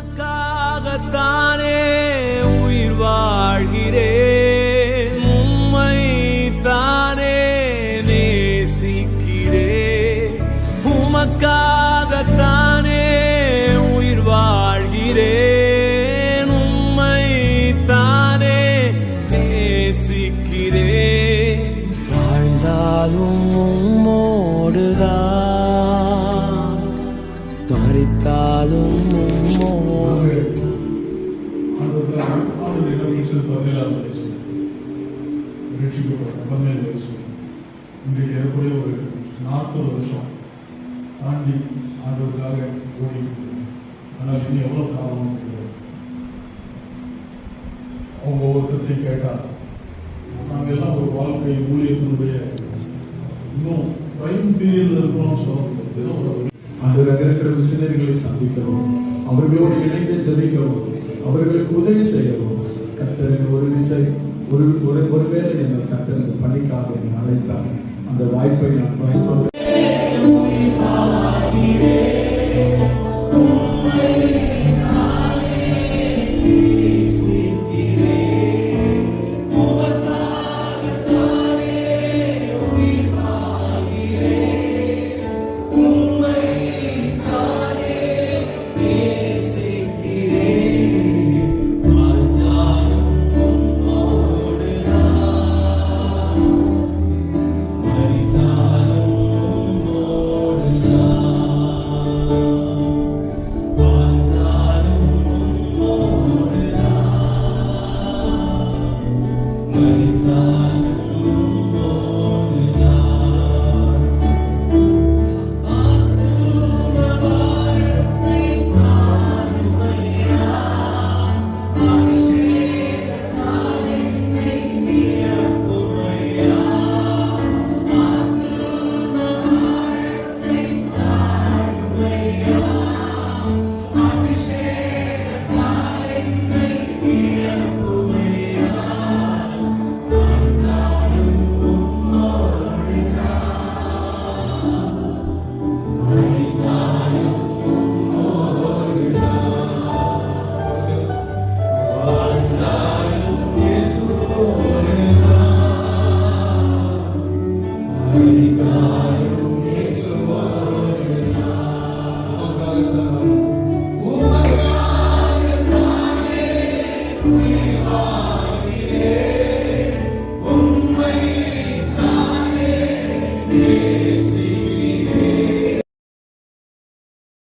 உமக்காகத்தானே உயிர் வாழ்கிறேன், உம்மை தானே நேசிக்கிறேன். உமக்காகத்தானே உயிர் வாழ்கிறேன், உம்மை தானே நேசிக்கிறேன். வாழ்ந்தாலும் உம்மோடுதான், மரித்தாலும் உம்மோடுதான். இன்றைக்கு ஏறக்கூடிய ஒரு 40 வருஷம் தாண்டி ஆண்டவருக்காக ஓடி. ஆனால் இன்னும் எவ்வளோ காரணம் தெரியாது. அவங்க ஒவ்வொருத்தையும் கேட்டால் நாங்கள் எல்லாம் ஒரு வாழ்க்கை ஊழியத்தினுடைய இன்னும் பிரைம் பீரியடில் இருக்கிறோம்னு சொல்ல ஏதோ ஆண்டவராக இருக்கிற மிஷனரிகளை சந்திக்கவும், அவர்களோடு இணைந்து ஜெபிக்கவும், அவர்களுக்கு உதவி செய்யவும் கர்த்தரின் ஒரு விசை ஒருவேளை என்னை கர்த்தரின் பணிக்காக என்னை அழைத்தார். அந்த வாய்ப்பை நான்